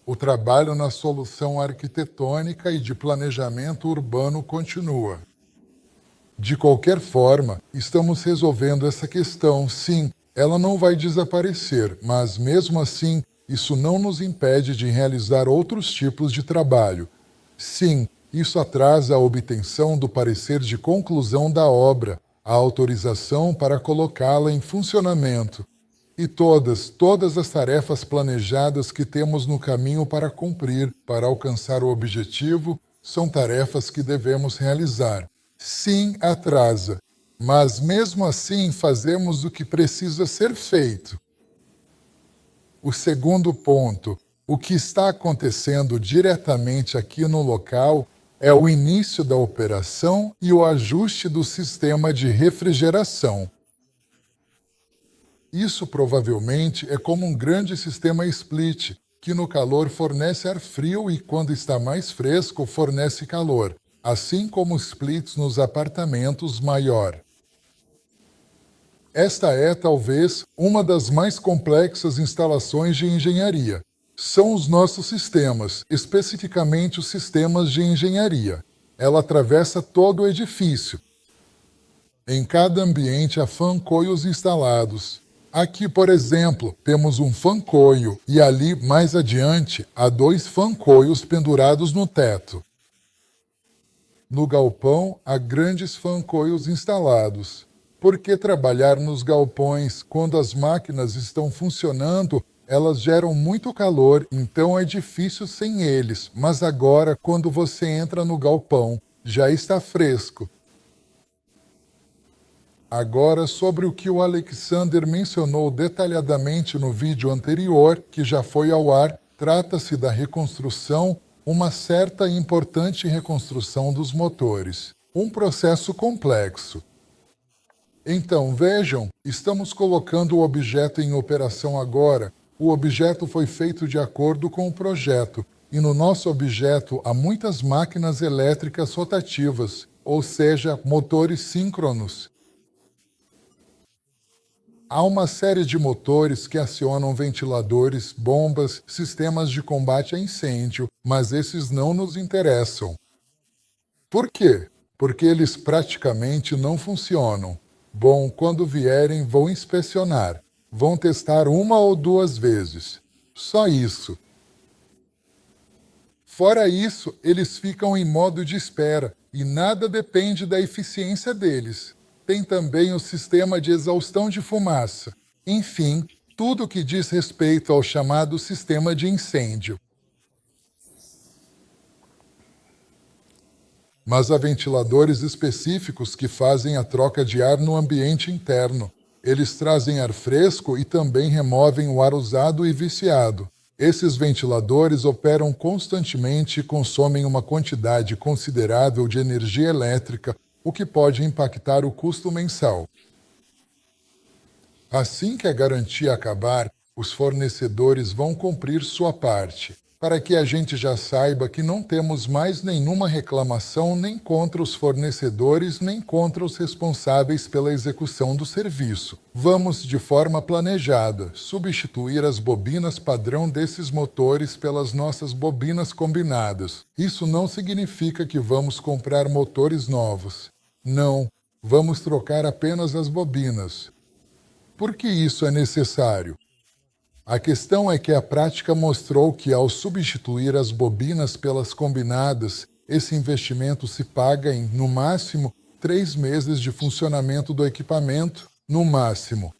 O trabalho na solução arquitetônica e de planejamento urbano continua. De qualquer forma, estamos resolvendo essa questão, sim, ela não vai desaparecer, mas mesmo assim, isso não nos impede de realizar outros tipos de trabalho. Sim, isso atrasa a obtenção do parecer de conclusão da obra, a autorização para colocá-la em funcionamento. E todas as tarefas planejadas que temos no caminho para cumprir, para alcançar o objetivo, são tarefas que devemos realizar. Sim, atrasa, mas mesmo assim fazemos o que precisa ser feito. O segundo ponto, o que está acontecendo diretamente aqui no local é o início da operação e o ajuste do sistema de refrigeração. Isso provavelmente é como um grande sistema split, que no calor fornece ar frio e quando está mais fresco fornece calor, assim como splits nos apartamentos maior. Esta é, talvez, uma das mais complexas instalações de engenharia. São os nossos sistemas, especificamente os sistemas de engenharia. Ela atravessa todo o edifício. Em cada ambiente há fancoios instalados. Aqui, por exemplo, temos um fancoio e ali, mais adiante, há 2 fancoios pendurados no teto. No galpão, há grandes fancoios instalados. Por que trabalhar nos galpões? Quando as máquinas estão funcionando, elas geram muito calor, então é difícil sem eles. Mas agora, quando você entra no galpão, já está fresco. Agora, sobre o que o Alexander mencionou detalhadamente no vídeo anterior, que já foi ao ar, trata-se da reconstrução, uma certa e importante reconstrução dos motores. Um processo complexo. Então, vejam, estamos colocando o objeto em operação agora. O objeto foi feito de acordo com o projeto, e no nosso objeto há muitas máquinas elétricas rotativas, ou seja, motores síncronos. Há uma série de motores que acionam ventiladores, bombas, sistemas de combate a incêndio, mas esses não nos interessam. Por quê? Porque eles praticamente não funcionam. Bom, quando vierem, vão inspecionar. Vão testar 1 ou 2 vezes. Só isso. Fora isso, eles ficam em modo de espera e nada depende da eficiência deles. Tem também o sistema de exaustão de fumaça. Enfim, tudo que diz respeito ao chamado sistema de incêndio. Mas há ventiladores específicos que fazem a troca de ar no ambiente interno. Eles trazem ar fresco e também removem o ar usado e viciado. Esses ventiladores operam constantemente e consomem uma quantidade considerável de energia elétrica, o que pode impactar o custo mensal. Assim que a garantia acabar, os fornecedores vão cumprir sua parte, para que a gente já saiba que não temos mais nenhuma reclamação nem contra os fornecedores, nem contra os responsáveis pela execução do serviço. Vamos, de forma planejada, substituir as bobinas padrão desses motores pelas nossas bobinas combinadas. Isso não significa que vamos comprar motores novos. Não, vamos trocar apenas as bobinas. Por que isso é necessário? A questão é que a prática mostrou que, ao substituir as bobinas pelas combinadas, esse investimento se paga em, no máximo, 3 meses de funcionamento do equipamento, no máximo.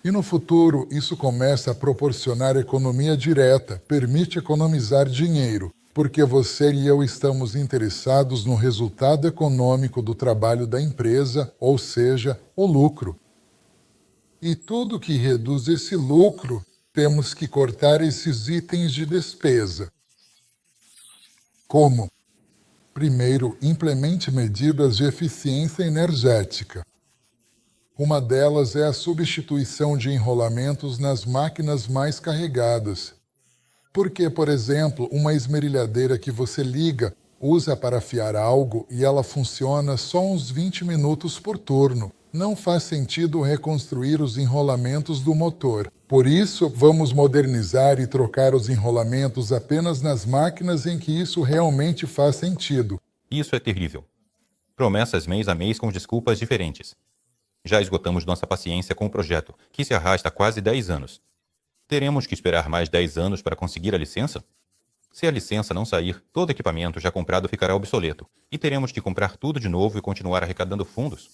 E no futuro, isso começa a proporcionar economia direta, permite economizar dinheiro, porque você e eu estamos interessados no resultado econômico do trabalho da empresa, ou seja, o lucro. E tudo que reduz esse lucro, temos que cortar esses itens de despesa. Como? Primeiro, implemente medidas de eficiência energética. Uma delas é a substituição de enrolamentos nas máquinas mais carregadas. Porque, por exemplo, uma esmerilhadeira que você liga, usa para afiar algo e ela funciona só uns 20 minutos por turno. Não faz sentido reconstruir os enrolamentos do motor. Por isso, vamos modernizar e trocar os enrolamentos apenas nas máquinas em que isso realmente faz sentido. Isso é terrível. Promessas mês a mês com desculpas diferentes. Já esgotamos nossa paciência com o projeto, que se arrasta há quase 10 anos. Teremos que esperar mais 10 anos para conseguir a licença? Se a licença não sair, todo equipamento já comprado ficará obsoleto, e teremos que comprar tudo de novo e continuar arrecadando fundos.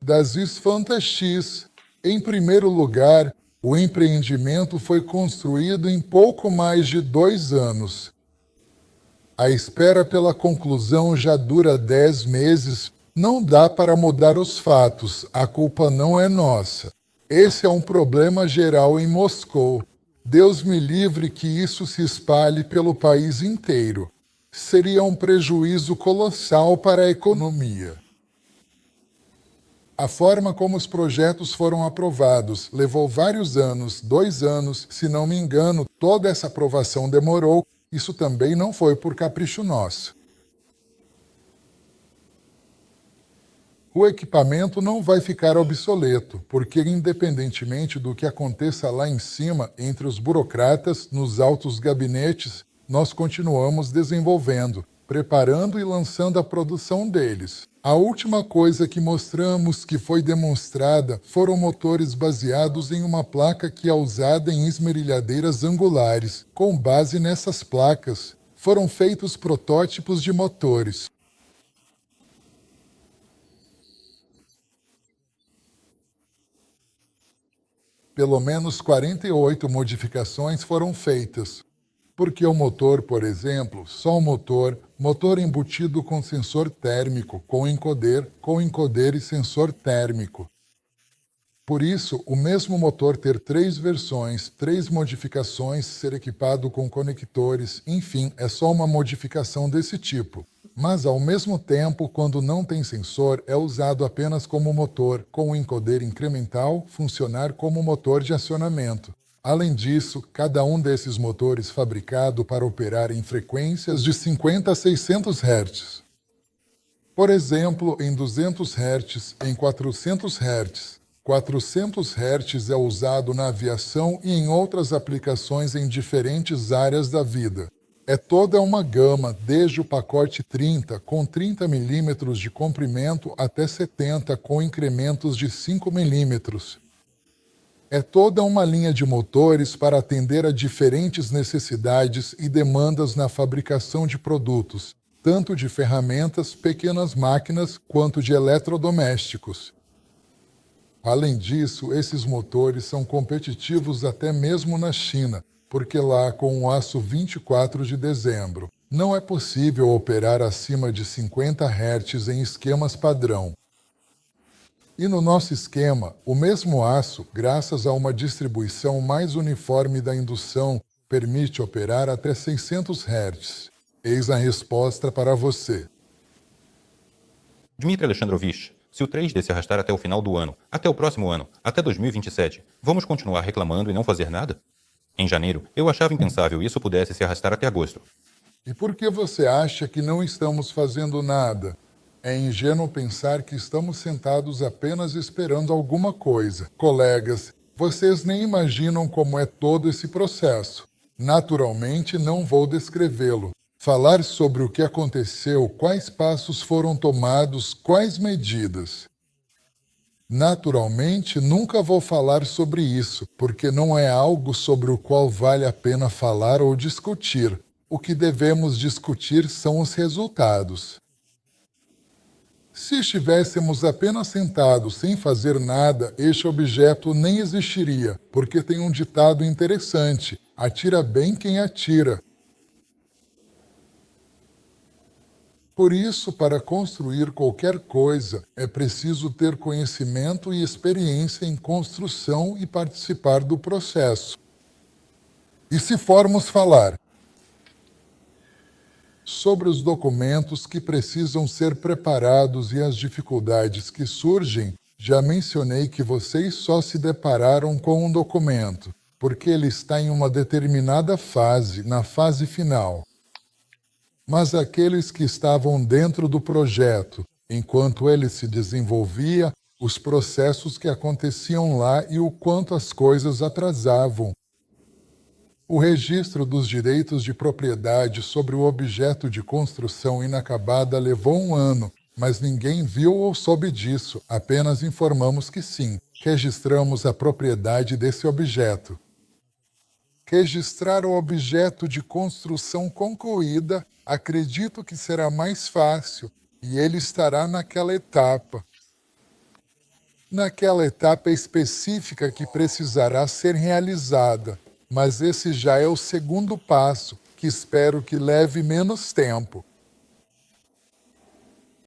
Das Fantax. Em primeiro lugar, o empreendimento foi construído em pouco mais de 2 anos. A espera pela conclusão já dura 10 meses. Não dá para mudar os fatos. A culpa não é nossa. Esse é um problema geral em Moscou. Deus me livre que isso se espalhe pelo país inteiro. Seria um prejuízo colossal para a economia. A forma como os projetos foram aprovados levou vários anos, 2 anos, se não me engano, toda essa aprovação demorou. Isso também não foi por capricho nosso. O equipamento não vai ficar obsoleto, porque independentemente do que aconteça lá em cima, entre os burocratas, nos altos gabinetes, nós continuamos desenvolvendo, preparando e lançando a produção deles. A última coisa que mostramos que foi demonstrada foram motores baseados em uma placa que é usada em esmerilhadeiras angulares. Com base nessas placas, foram feitos protótipos de motores. Pelo menos 48 modificações foram feitas. Porque o motor, por exemplo, só o motor embutido com sensor térmico, com encoder e sensor térmico. Por isso, o mesmo motor ter 3 versões, 3 modificações, ser equipado com conectores, enfim, é só uma modificação desse tipo. Mas, ao mesmo tempo, quando não tem sensor, é usado apenas como motor, com o encoder incremental funcionar como motor de acionamento. Além disso, cada um desses motores fabricado para operar em frequências de 50 a 600 Hz. Por exemplo, em 200 Hz, em 400 Hz. 400 Hz é usado na aviação e em outras aplicações em diferentes áreas da vida. É toda uma gama, desde o pacote 30, com 30 mm de comprimento, até 70, com incrementos de 5 mm. É toda uma linha de motores para atender a diferentes necessidades e demandas na fabricação de produtos, tanto de ferramentas, pequenas máquinas, quanto de eletrodomésticos. Além disso, esses motores são competitivos até mesmo na China, porque lá, com o aço 24 de dezembro, não é possível operar acima de 50 Hz em esquemas padrão. E no nosso esquema, o mesmo aço, graças a uma distribuição mais uniforme da indução, permite operar até 600 Hz. Eis a resposta para você. Dmitry Alexandrovich, se o 3D se arrastar até o final do ano, até o próximo ano, até 2027, vamos continuar reclamando e não fazer nada? Em janeiro, eu achava impensável isso pudesse se arrastar até agosto. E por que você acha que não estamos fazendo nada? É ingênuo pensar que estamos sentados apenas esperando alguma coisa. Colegas, vocês nem imaginam como é todo esse processo. Naturalmente, não vou descrevê-lo. Falar sobre o que aconteceu, quais passos foram tomados, quais medidas. Naturalmente, nunca vou falar sobre isso, porque não é algo sobre o qual vale a pena falar ou discutir. O que devemos discutir são os resultados. Se estivéssemos apenas sentados sem fazer nada, este objeto nem existiria, porque tem um ditado interessante: atira bem quem atira. Por isso, para construir qualquer coisa, é preciso ter conhecimento e experiência em construção e participar do processo. E se formos falar sobre os documentos que precisam ser preparados e as dificuldades que surgem, já mencionei que vocês só se depararam com um documento, porque ele está em uma determinada fase, na fase final. Mas aqueles que estavam dentro do projeto, enquanto ele se desenvolvia, os processos que aconteciam lá e o quanto as coisas atrasavam. O registro dos direitos de propriedade sobre o objeto de construção inacabada levou 1 ano, mas ninguém viu ou soube disso, apenas informamos que sim, registramos a propriedade desse objeto. Registrar o objeto de construção concluída, acredito que será mais fácil, e ele estará naquela etapa. Naquela etapa específica que precisará ser realizada, mas esse já é o segundo passo, que espero que leve menos tempo.